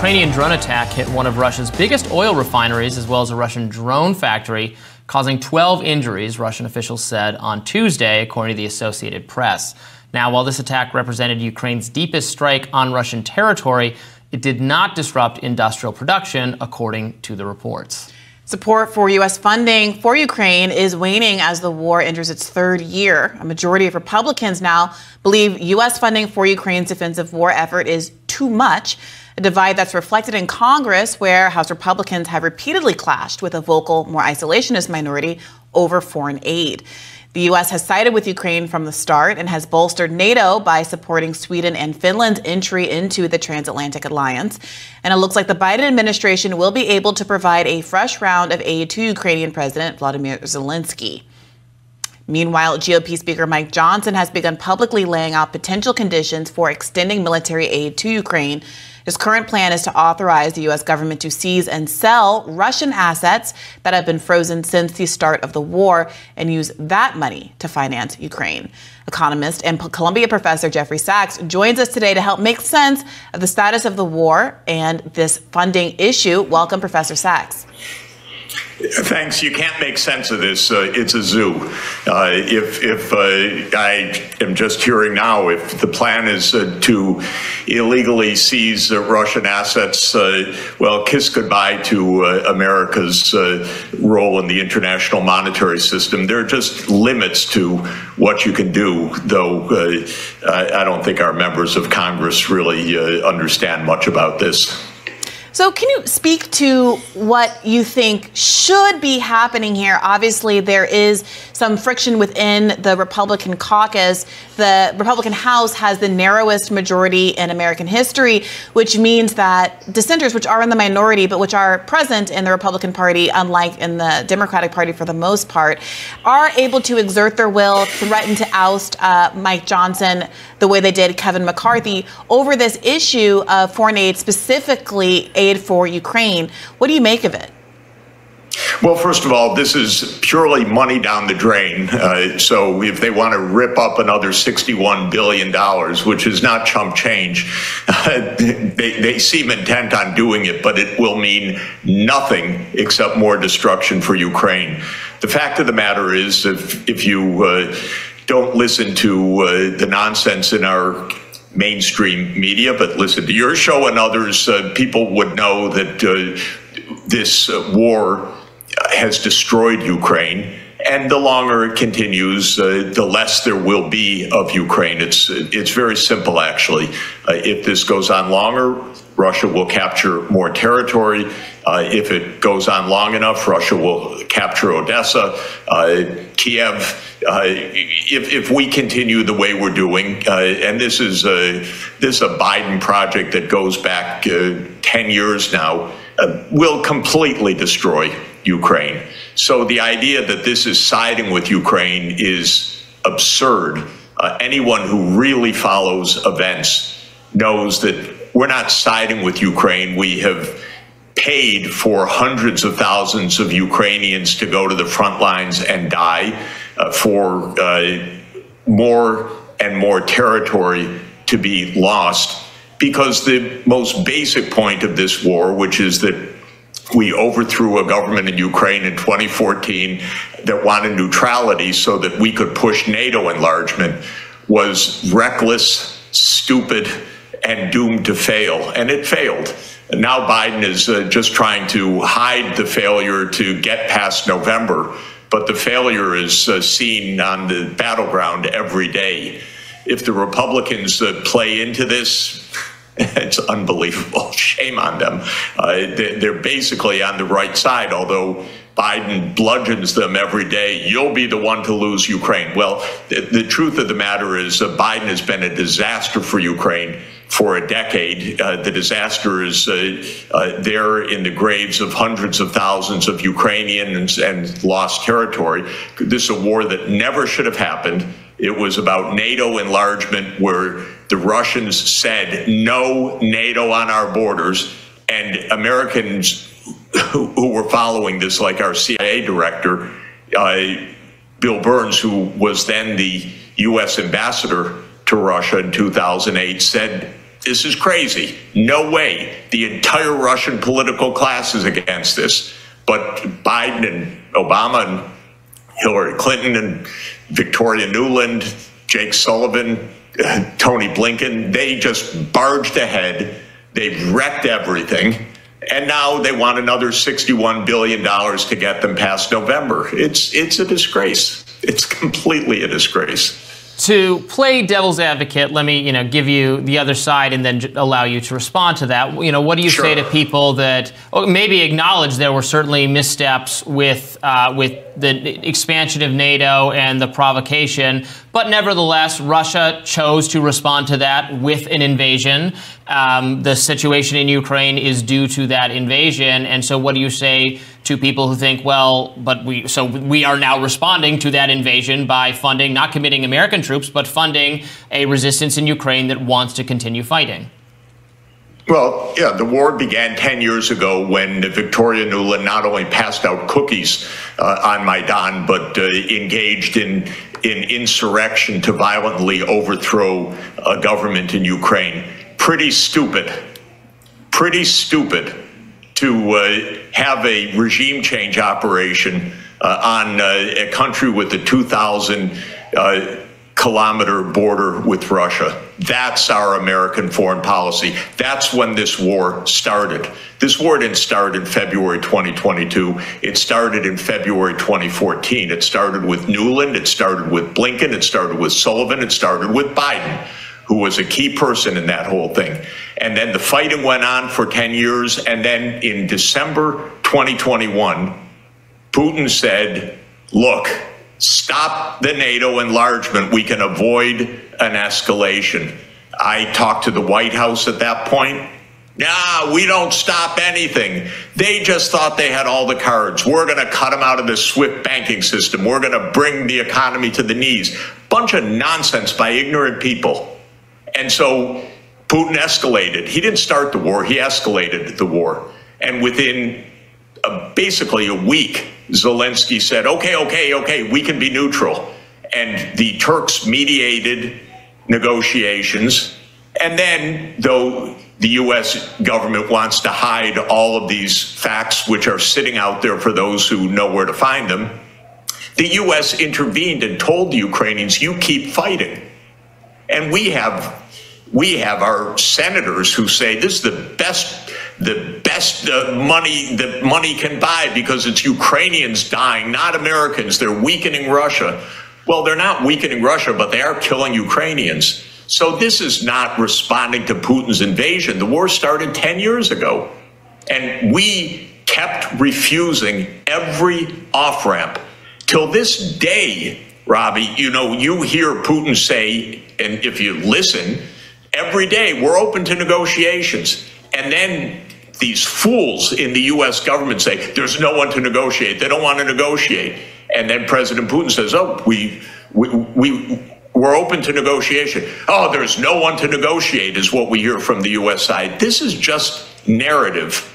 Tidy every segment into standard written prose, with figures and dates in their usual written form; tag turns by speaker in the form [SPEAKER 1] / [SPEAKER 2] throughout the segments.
[SPEAKER 1] Ukrainian drone attack hit one of Russia's biggest oil refineries as well as a Russian drone factory, causing 12 injuries, Russian officials said on Tuesday, according to the Associated Press. Now, while this attack represented Ukraine's deepest strike on Russian territory, it did not disrupt industrial production, according to the reports.
[SPEAKER 2] Support for U.S. funding for Ukraine is waning as the war enters its third year. A majority of Republicans now believe U.S. funding for Ukraine's defensive war effort is too much, a divide that's reflected in Congress, where House Republicans have repeatedly clashed with a vocal, more isolationist minority over foreign aid. The U.S. has sided with Ukraine from the start and has bolstered NATO by supporting Sweden and Finland's entry into the transatlantic alliance. And it looks like the Biden administration will be able to provide a fresh round of aid to Ukrainian President Volodymyr Zelensky. Meanwhile, GOP Speaker Mike Johnson has begun publicly laying out potential conditions for extending military aid to Ukraine. His current plan is to authorize the U.S. government to seize and sell Russian assets that have been frozen since the start of the war and use that money to finance Ukraine. Economist and Columbia professor Jeffrey Sachs joins us today to help make sense of the status of the war and this funding issue. Welcome, Professor Sachs.
[SPEAKER 3] Thanks. You can't make sense of this. It's a zoo. If I am just hearing now, if the plan is to illegally seize Russian assets, well, kiss goodbye to America's role in the international monetary system. There are just limits to what you can do, though I don't think our members of Congress really understand much about this.
[SPEAKER 2] So can you speak to what you think should be happening here? Obviously, there is some friction within the Republican caucus. The Republican House has the narrowest majority in American history, which means that dissenters, which are in the minority, but which are present in the Republican Party, unlike in the Democratic Party for the most part, are able to exert their will, threaten to oust Mike Johnson the way they did Kevin McCarthy over this issue of foreign aid, specifically aid for Ukraine. What do you make of it?
[SPEAKER 3] Well, first of all, this is purely money down the drain. So if they want to rip up another $61 billion, which is not chump change, they seem intent on doing it, but it will mean nothing except more destruction for Ukraine. The fact of the matter is, if you don't listen to the nonsense in our mainstream media, but listen to your show and others, people would know that this war has destroyed Ukraine, and the longer it continues, the less there will be of Ukraine. It's very simple, actually. If this goes on longer, Russia will capture more territory. If it goes on long enough, Russia will capture Odessa, Kiev. If we continue the way we're doing, and this is a Biden project that goes back 10 years now, will completely destroy Ukraine. So the idea that this is siding with Ukraine is absurd. Anyone who really follows events knows that we're not siding with Ukraine. We have paid for hundreds of thousands of Ukrainians to go to the front lines and die, for more and more territory to be lost, because the most basic point of this war, which is that we overthrew a government in Ukraine in 2014 that wanted neutrality so that we could push NATO enlargement, was reckless, stupid, and doomed to fail. And it failed. Now Biden is just trying to hide the failure to get past November, but the failure is seen on the battleground every day. If the Republicans play into this, it's unbelievable. Shame on them. They're basically on the right side, although Biden bludgeons them every day. You'll be the one to lose Ukraine. Well, the truth of the matter is Biden has been a disaster for Ukraine for a decade. The disaster is there in the graves of hundreds of thousands of Ukrainians and lost territory. This is a war that never should have happened. It was about NATO enlargement, where the Russians said no NATO on our borders, and Americans who were following this, like our CIA director, Bill Burns, who was then the U.S. ambassador to Russia in 2008, said This is crazy. No way. The entire Russian political class is against this. But Biden and Obama and Hillary Clinton and Victoria Nuland, Jake Sullivan, Tony Blinken, they just barged ahead. They've wrecked everything. And now they want another $61 billion to get them past November. It's a disgrace. It's completely a disgrace.
[SPEAKER 1] To play devil's advocate, let me, give you the other side and then allow you to respond to that. What do you say to people that maybe acknowledge there were certainly missteps with the expansion of NATO and the provocation, but nevertheless, Russia chose to respond to that with an invasion. The situation in Ukraine is due to that invasion. And so what do you say to people who think, well, but we are now responding to that invasion by funding, not committing American troops, but funding a resistance in Ukraine that wants to continue fighting?
[SPEAKER 3] Well, yeah, the war began 10 years ago when Victoria Nuland not only passed out cookies on Maidan, but engaged in insurrection to violently overthrow a government in Ukraine. Pretty stupid to have a regime change operation on a country with a 2,000 kilometer border with Russia. That's our American foreign policy. That's when this war started. This war didn't start in February 2022. It started in February 2014. It started with Nuland. It started with Blinken. It started with Sullivan. It started with Biden, who was a key person in that whole thing. And then the fighting went on for 10 years. And then in December 2021, Putin said, look, stop the NATO enlargement. We can avoid an escalation. I talked to the White House at that point. Nah, we don't stop anything. They just thought they had all the cards. We're going to cut them out of the SWIFT banking system. We're going to bring the economy to the knees. Bunch of nonsense by ignorant people. And so Putin escalated. He didn't start the war. He escalated the war. And within basically a week, Zelensky said, okay, we can be neutral. And the Turks mediated negotiations. And then, though the U.S. government wants to hide all of these facts, which are sitting out there for those who know where to find them, the U.S. intervened and told the Ukrainians, you keep fighting. And we have our senators who say this is the best money that money can buy because it's Ukrainians dying, not Americans. They're weakening Russia. Well, they're not weakening Russia, but they are killing Ukrainians. So this is not responding to Putin's invasion. The war started 10 years ago, and we kept refusing every off-ramp. Till this day, Robbie, you hear Putin say, and if you listen, every day, we're open to negotiations. And then these fools in the U.S. government say, there's no one to negotiate. They don't want to negotiate. And then President Putin says, oh, we're open to negotiation. Oh, there's no one to negotiate is what we hear from the U.S. side. This is just narrative.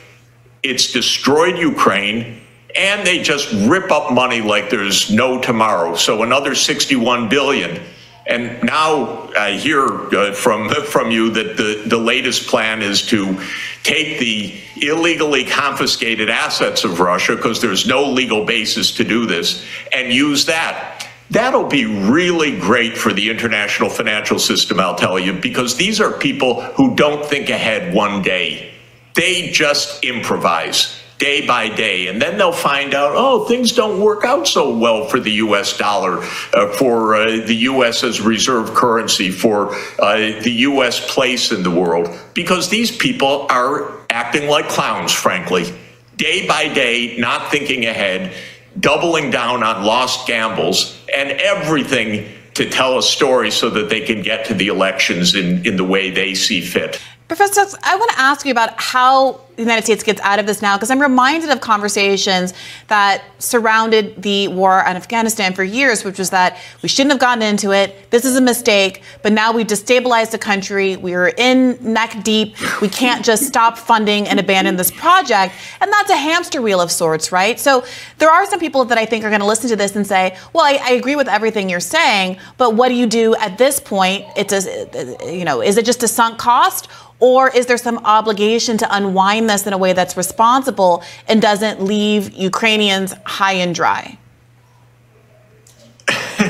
[SPEAKER 3] It's destroyed Ukraine, and they just rip up money like there's no tomorrow. So another $61 billion. And now I hear from you that the latest plan is to take the illegally confiscated assets of Russia, because there's no legal basis to do this, and use that. That'll be really great for the international financial system, I'll tell you, because these are people who don't think ahead one day. They just improvise day by day, and then they'll find out, oh, things don't work out so well for the U.S. dollar, for the U.S. as reserve currency, for the U.S. place in the world, because these people are acting like clowns, frankly, day by day, not thinking ahead, doubling down on lost gambles, and everything to tell a story so that they can get to the elections in the way they see fit.
[SPEAKER 2] Professor Sachs, I want to ask you about how the United States gets out of this now? Because I'm reminded of conversations that surrounded the war in Afghanistan for years, which was that we shouldn't have gotten into it. This is a mistake, but now we've destabilized the country. We are in neck deep. We can't just stop funding and abandon this project. And that's a hamster wheel of sorts, right? So there are some people that I think are going to listen to this and say, well, I agree with everything you're saying, but what do you do at this point? Is it just a sunk cost? Or is there some obligation to unwind this in a way that's responsible and doesn't leave Ukrainians high and dry?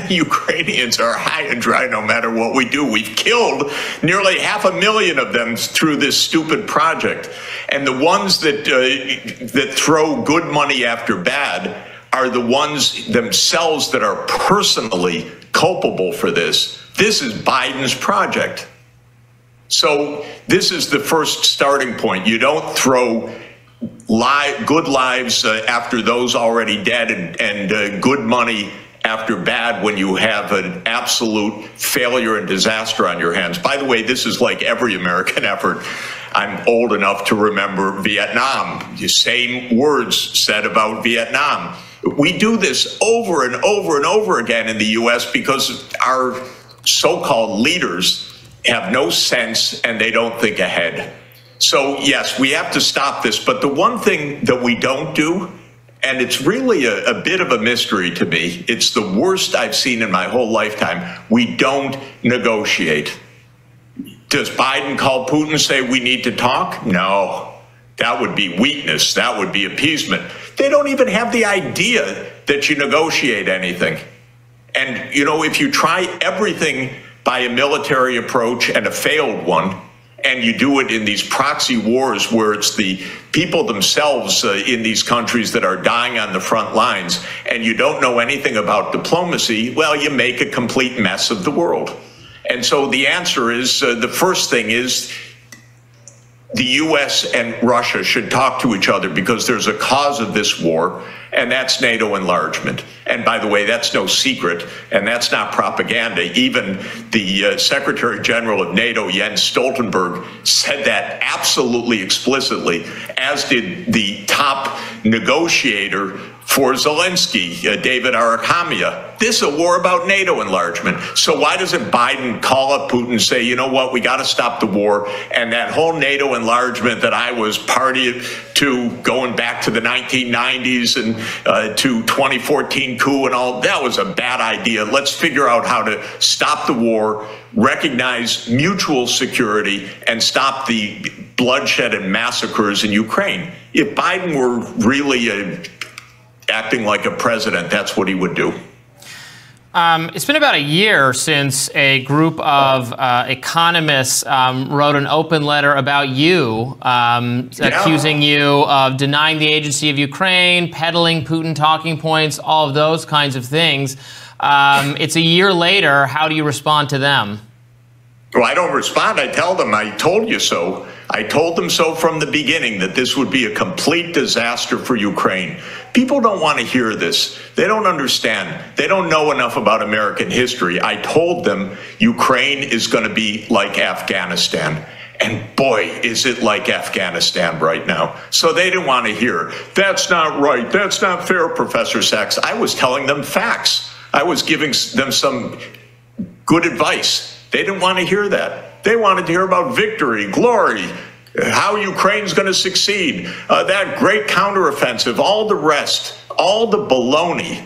[SPEAKER 3] Ukrainians are high and dry no matter what we do. We've killed nearly 500,000 of them through this stupid project. And the ones that throw good money after bad are the ones themselves that are personally culpable for this. This is Biden's project. So this is the first starting point. You don't throw good lives after those already dead and good money after bad when you have an absolute failure and disaster on your hands. By the way, this is like every American effort. I'm old enough to remember Vietnam. The same words said about Vietnam. We do this over and over and over again in the U.S. because our so-called leaders have no sense and they don't think ahead. So yes, we have to stop this. But the one thing that we don't do, and it's really a bit of a mystery to me, it's the worst I've seen in my whole lifetime, we don't negotiate. Does Biden call Putin and say we need to talk? No, that would be weakness. That would be appeasement. They don't even have the idea that you negotiate anything. And, you know, if you try everything by a military approach and a failed one, and you do it in these proxy wars where it's the people themselves in these countries that are dying on the front lines, and you don't know anything about diplomacy, well, you make a complete mess of the world. And so the answer is, the first thing is the U.S. and Russia should talk to each other because there's a cause of this war, and that's NATO enlargement. And by the way, that's no secret, and that's not propaganda. Even the Secretary General of NATO, Jens Stoltenberg, said that absolutely explicitly, as did the top negotiator for Zelensky, David Arakhamia. This is a war about NATO enlargement. So why doesn't Biden call up Putin and say, you know what, we got to stop the war, and that whole NATO enlargement that I was party to going back to the 1990s and to 2014 coup and all, that was a bad idea. Let's figure out how to stop the war, recognize mutual security, and stop the bloodshed and massacres in Ukraine. If Biden were really acting like a president, that's what he would do.
[SPEAKER 1] It's been about a year since a group of economists wrote an open letter about you, accusing you of denying the agency of Ukraine, peddling Putin talking points, all of those kinds of things. It's a year later. How do you respond to them?
[SPEAKER 3] Well, I don't respond. I tell them, I told you so. I told them so from the beginning, that this would be a complete disaster for Ukraine. People don't want to hear this. They don't understand. They don't know enough about American history. I told them Ukraine is going to be like Afghanistan. And boy, is it like Afghanistan right now. So they didn't want to hear, that's not right, that's not fair, Professor Sachs. I was telling them facts. I was giving them some good advice. They didn't want to hear that. They wanted to hear about victory, glory, how Ukraine's going to succeed, that great counteroffensive, all the rest, all the baloney.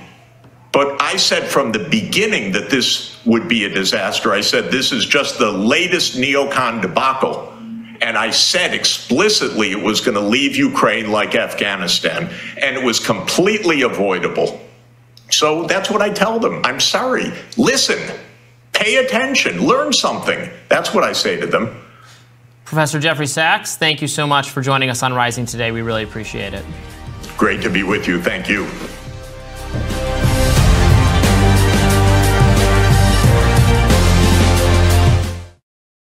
[SPEAKER 3] But I said from the beginning that this would be a disaster. I said this is just the latest neocon debacle. And I said explicitly it was going to leave Ukraine like Afghanistan, and it was completely avoidable. So that's what I tell them. I'm sorry. Listen. Pay attention, learn something. That's what I say to them.
[SPEAKER 1] Professor Jeffrey Sachs, thank you so much for joining us on Rising today. We really appreciate it.
[SPEAKER 3] Great to be with you. Thank you.